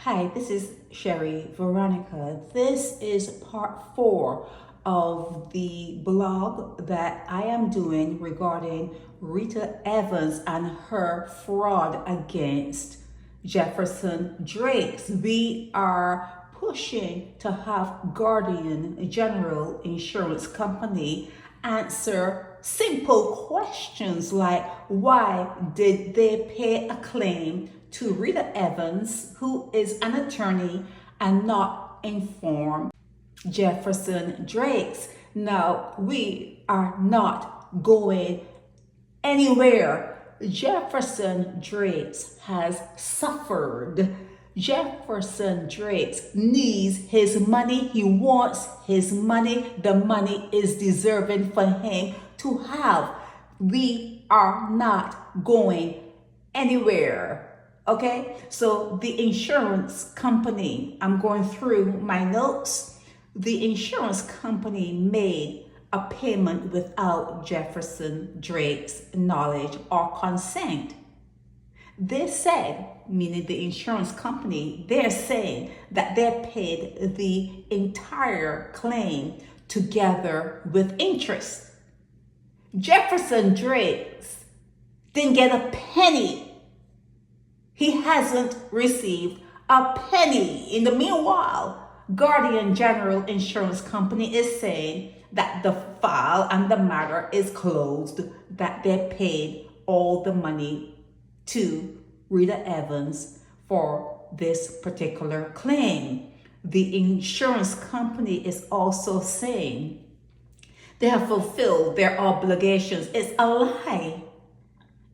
Hi, this is Sherry Veronica. This is part 4 of the blog that I am doing regarding Rita Evans and her fraud against Jefferson Drakes. We are pushing to have Guardian General Insurance Company answer simple questions like, why did they pay a claim to Rita Evans, who is an attorney, and not inform Jefferson Drakes? Now, we are not going anywhere. Jefferson Drakes has suffered. Jefferson Drakes needs his money. He wants his money. The money is deserving for him to have. We are not going anywhere. Okay, so the insurance company, I'm going through my notes. The insurance company made a payment without Jefferson Drake's knowledge or consent. They said, meaning the insurance company, they're saying that they paid the entire claim together with interest. Jefferson Drakes didn't get a penny. He hasn't received a penny. In the meanwhile, Guardian General Insurance Company is saying that the file and the matter is closed, that they paid all the money to Rita Evans for this particular claim. The insurance company is also saying they have fulfilled their obligations. It's a lie.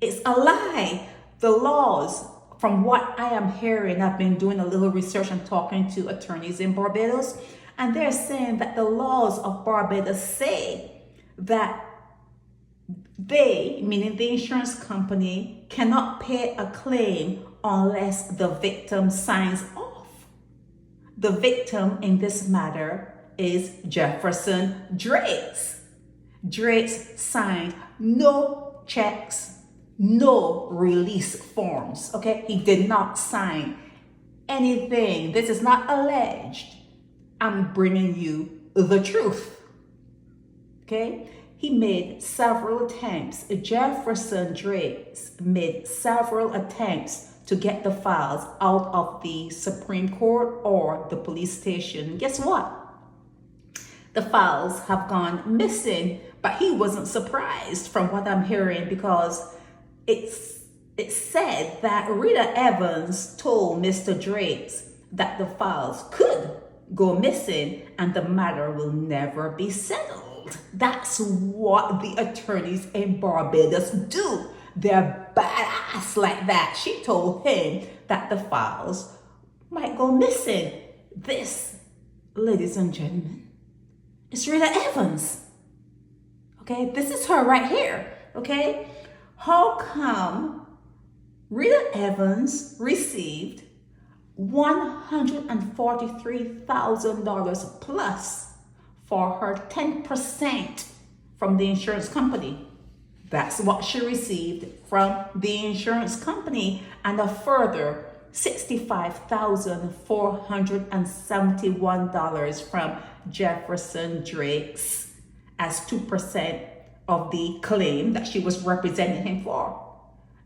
It's a lie. The laws, from what I am hearing, I've been doing a little research and talking to attorneys in Barbados, and they're saying that the laws of Barbados say that they, meaning the insurance company, cannot pay a claim unless the victim signs off. The victim in this matter is Jefferson Drakes. Drakes signed no checks, no release forms, okay? He did not sign anything. This is not alleged. I'm bringing you the truth, okay? He made several attempts. Jefferson Drakes made several attempts to get the files out of the Supreme Court or the police station. Guess what? The files have gone missing, but he wasn't surprised from what I'm hearing, because it said that Rita Evans told Mr. Drakes that the files could go missing and the matter will never be settled. That's what the attorneys in Barbados do. They're badass like that. She told him that the files might go missing. This, ladies and gentlemen, is Rita Evans. Okay, this is her right here. Okay, how come Rita Evans received $143,000 plus for her 10% from the insurance company? That's what she received from the insurance company, and a further $65,471 from Jefferson Drakes as 2% of the claim that she was representing him for.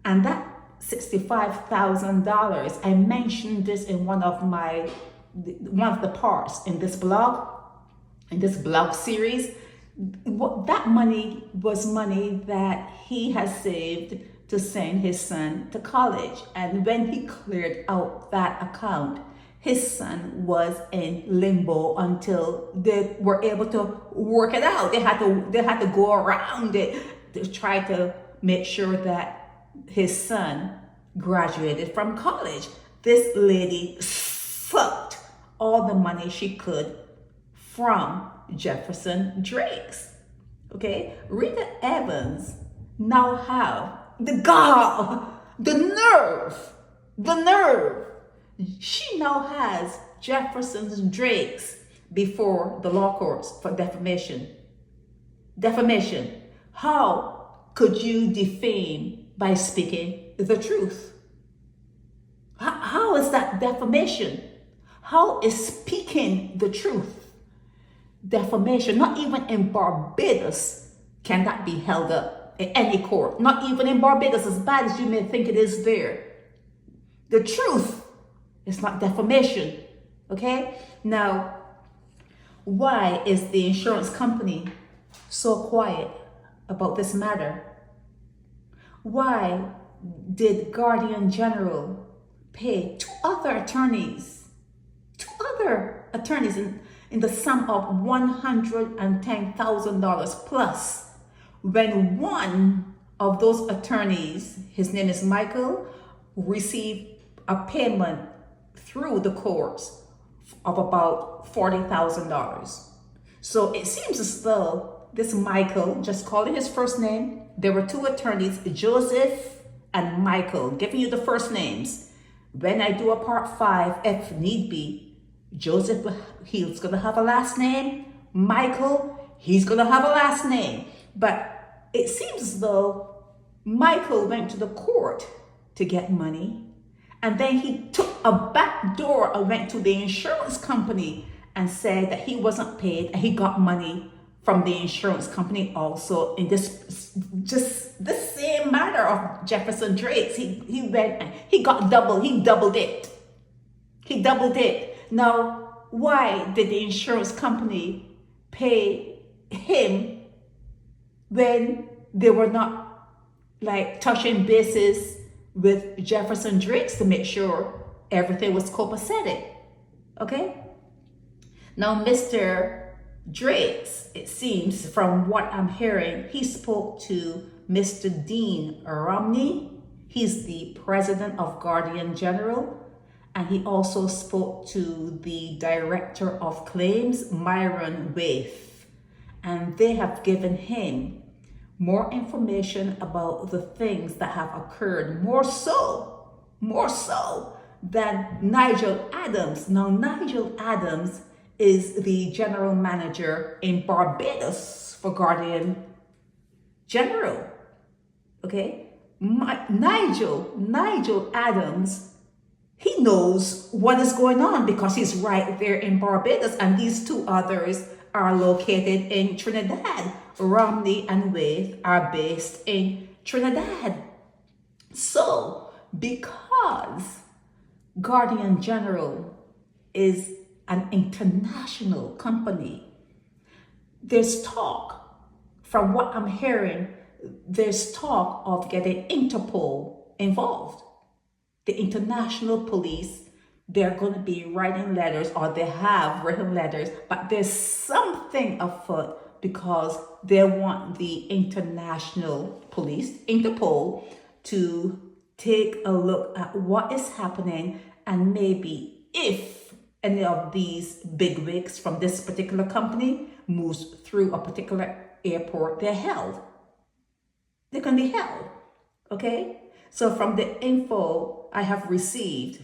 And that $65,000, I mentioned this in one of the parts in this blog series. That money was money that he has saved to send his son to college. And when he cleared out that account, his son was in limbo until they were able to work it out. They had to go around it to try to make sure that his son graduated from college. This lady sucked all the money she could from Jefferson Drakes. Okay, Rita Evans now have the gall, the nerve. She now has Jefferson Drakes before the law courts for defamation. Defamation. How could you defame by speaking the truth? How is is that defamation? How is speaking the truth defamation? Not even in Barbados can that be held up in any court. Not even in Barbados, as bad as you may think it is there. The truth is not defamation, okay? Now, why is the insurance company so quiet about this matter? Why did Guardian General pay two other attorneys in the sum of $110,000 plus, when one of those attorneys, his name is Michael, received a payment through the courts of about $40,000. So it seems as though this Michael, just calling his first name, there were two attorneys, Joseph and Michael, giving you the first names. When I do a part 5, if need be, Joseph, he's going to have a last name. Michael, he's going to have a last name. But it seems as though Michael went to the court to get money, and then he took a back door and went to the insurance company and said that he wasn't paid, and he got money from the insurance company also in this same matter of Jefferson Drake's. He doubled it. He doubled it. Now, why did the insurance company pay him when they were not like touching bases with Jefferson Drake's to make sure everything was copacetic? Okay? Now, Mr. Drake's, it seems from what I'm hearing, he spoke to Mr. Dean Romney. He's the president of Guardian General. And he also spoke to the director of claims, Myron Waith. And they have given him more information about the things that have occurred, more so than Nigel Adams. Now, Nigel Adams is the general manager in Barbados for Guardian General. Okay? Nigel Adams, he knows what is going on because he's right there in Barbados, and these two others are located in Trinidad. Romney and Waith are based in Trinidad. So, because Guardian General is an international company, there's talk, from what I'm hearing, there's talk of getting Interpol involved. The international police, they're going to be writing letters, or they have written letters, but there's something afoot because they want the international police, Interpol, to take a look at what is happening, and maybe if any of these bigwigs from this particular company moves through a particular airport, they're held. They can be held, okay? So from the info I have received,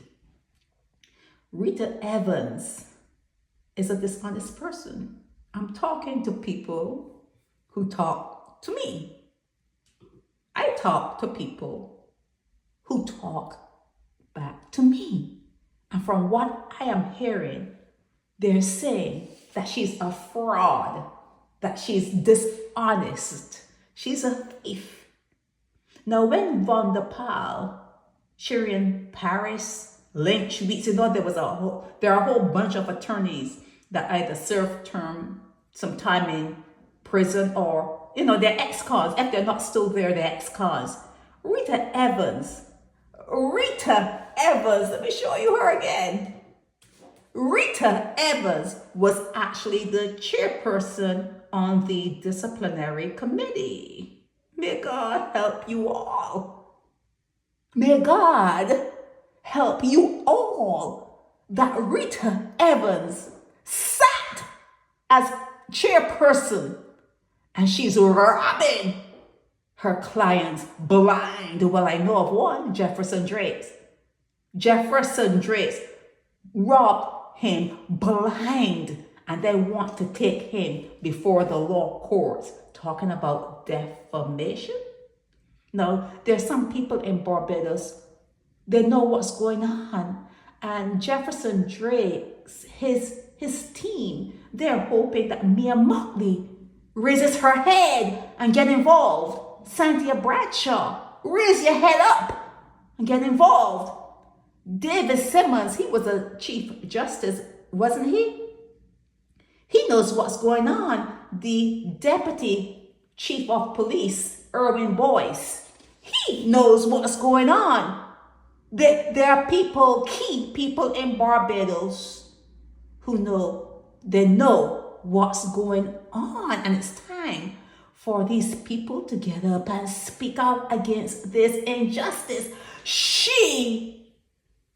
Rita Evans is a dishonest person. I'm talking to people who talk to me. I talk to people who talk back to me. And from what I am hearing, they're saying that she's a fraud, that she's dishonest, she's a thief. Now, when Von der Pal, Shirian Paris, Lynch, there are a whole bunch of attorneys that either served some time in prison, or, they're ex-cons. If they're not still there, they're ex-cons. Rita Evans, let me show you her again. Rita Evans was actually the chairperson on the disciplinary committee. May God help you all. May God help you all that Rita Evans sat as chairperson, and she's robbing her clients blind. Well, I know of one, Jefferson Drake's. Jefferson Drake's robbed him blind, and they want to take him before the law courts, talking about defamation. Now, there's some people in Barbados, they know what's going on, and Jefferson Drake's his team, they're hoping that Mia Mottley raises her head and get involved. Cynthia Bradshaw, raise your head up and get involved. David Simmons, he was a Chief Justice, wasn't he? He knows what's going on. The Deputy Chief of Police, Irwin Boyce, he knows what's going on. There are key people in Barbados who know what's going on. And it's time for these people to get up and speak out against this injustice. She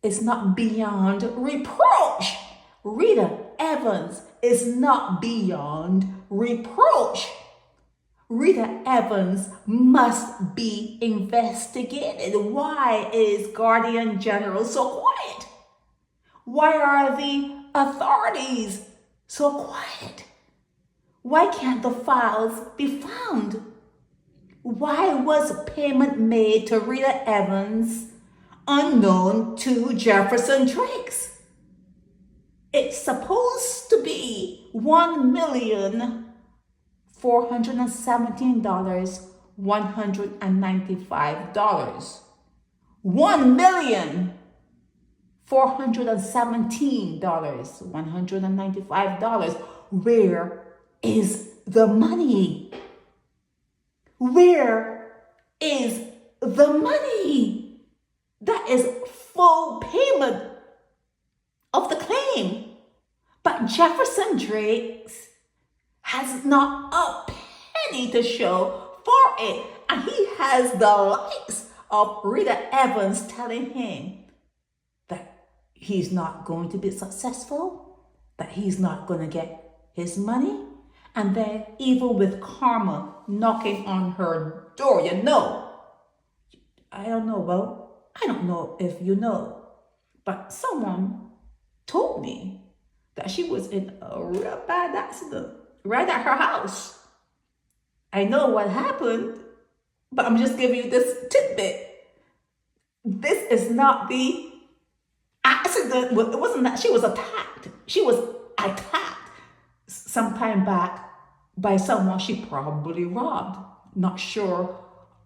is not beyond reproach. Rita Evans is not beyond reproach. Rita Evans must be investigated. Why is Guardian General so quiet? Why are the authorities so quiet? Why can't the files be found? Why was payment made to Rita Evans unknown to Jefferson Drakes? It's supposed to be $1,417,195. $1,417,195. Where is the money? Where is the money? That is full payment of the claim. But Jefferson Drakes has not a penny to show for it. And he has the likes of Rita Evans telling him that he's not going to be successful, that he's not going to get his money. And then even with karma knocking on her door, I don't know if you know, but someone told me that she was in a real bad accident right at her house. I know what happened, but I'm just giving you this tidbit. This is not the accident. It wasn't that she was attacked. She was attacked some time back by someone she probably robbed. Not sure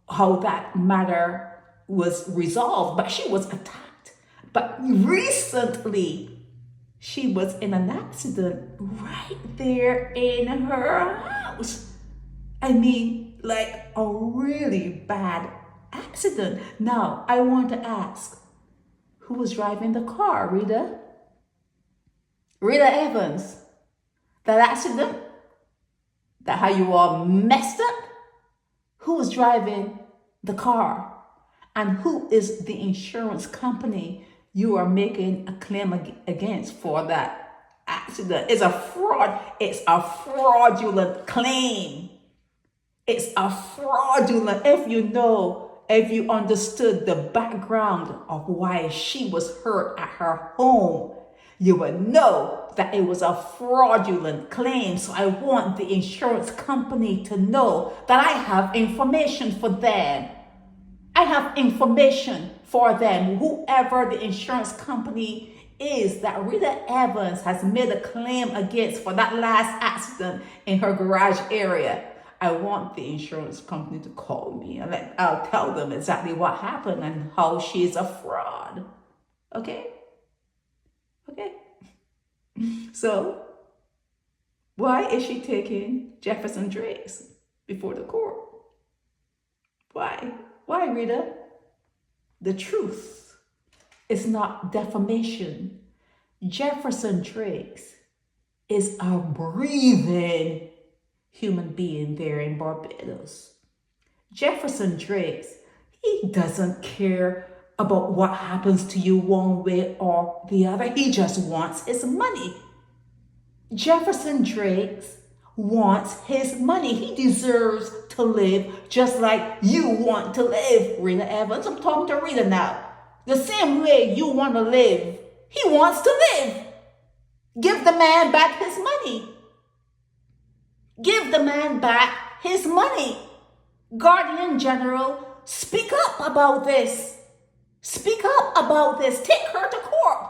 how that matter was resolved, but she was attacked. But recently, she was in an accident right there in her house. I mean, like a really bad accident. Now, I want to ask, who was driving the car, Rita? Rita Evans. That accident? That how you all messed up? Who was driving the car? And who is the insurance company you are making a claim against for that accident? It's a fraud. It's a fraudulent claim. It's a fraudulent. If you understood the background of why she was hurt at her home, you would know that it was a fraudulent claim. So I want the insurance company to know that I have information for them. I have information for them, whoever the insurance company is that Rita Evans has made a claim against for that last accident in her garage area. I want the insurance company to call me and I'll tell them exactly what happened and how she's a fraud. Okay? So, why is she taking Jefferson Drakes before the court? Why? Why, Rita? The truth is not defamation. Jefferson Drakes is a breathing human being there in Barbados. Jefferson Drakes, he doesn't care about what happens to you one way or the other. He just wants his money. Jefferson Drakes wants his money. He deserves to live just like you want to live, Rita Evans. I'm talking to Rita now. The same way you want to live, he wants to live. Give the man back his money. Give the man back his money. Guardian General, speak up about this. Speak up about this. Take her to court.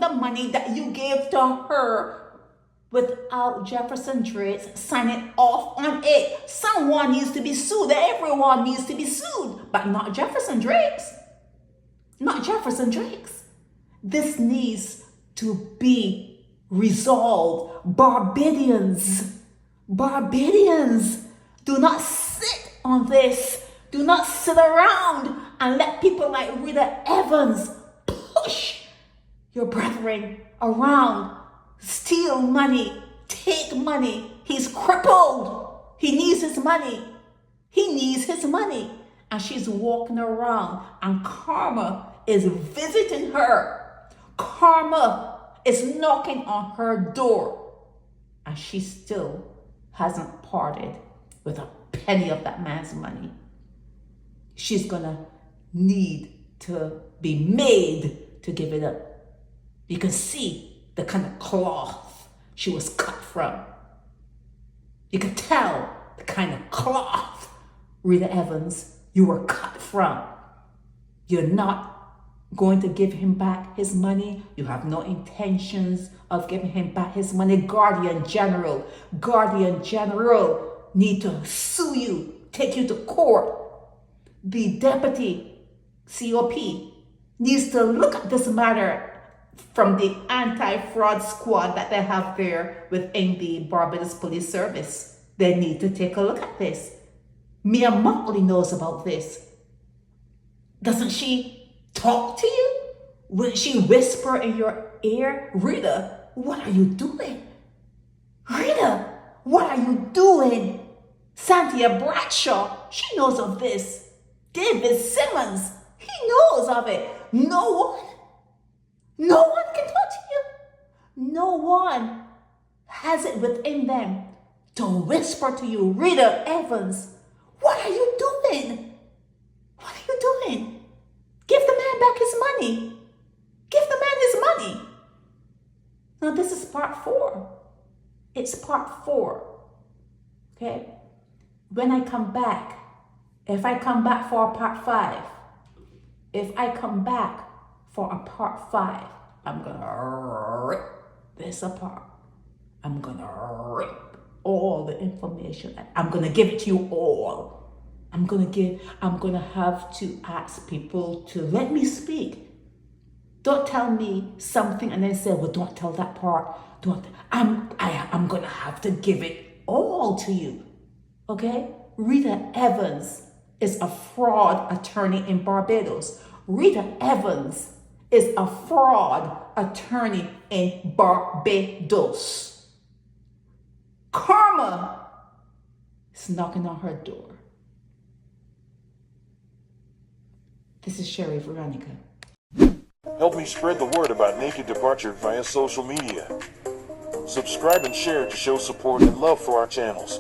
the money that you gave to her without Jefferson Drake signing off on it. Someone needs to be sued. Everyone needs to be sued, but not Jefferson Drake's. Not Jefferson Drake's. This needs to be resolved. Barbadians, do not sit on this. Do not sit around and let people like Rita Evans push your brethren around, steal money, take money. He's crippled. He needs his money. And she's walking around and karma is visiting her. Karma is knocking on her door. And she still hasn't parted with a penny of that man's money. She's gonna need to be made to give it up. You can see the kind of cloth she was cut from. You can tell the kind of cloth, Rita Evans, you were cut from. You're not going to give him back his money. You have no intentions of giving him back his money. Guardian General need to sue you, take you to court. The deputy COP needs to look at this matter from the anti-fraud squad that they have there within the Barbados Police Service. They need to take a look at this. Mia Mockley knows about this. Doesn't she talk to you? Will she whisper in your ear, Rita, what are you doing? Rita, what are you doing? Cynthia Bradshaw, she knows of this. David Simmons, he knows of it. No one can talk to you. No one has it within them to whisper to you, Rita Evans, what are you doing? What are you doing? Give the man back his money. Give the man his money. Now this is part 4. It's part 4. Okay? When I come back, if I come back for a part 5, I'm gonna rip this apart. I'm gonna rip all the information. I'm gonna give it to you all. I'm gonna have to ask people to let me speak. Don't tell me something and then say, well, don't tell that part. I'm gonna have to give it all to you. Okay? Rita Evans is a fraud attorney in Barbados. Rita Evans is a fraud attorney in Barbados. Karma is knocking on her door. This is Sherry Veronica. Help me spread the word about Naked Departure via social media. Subscribe and share to show support and love for our channels.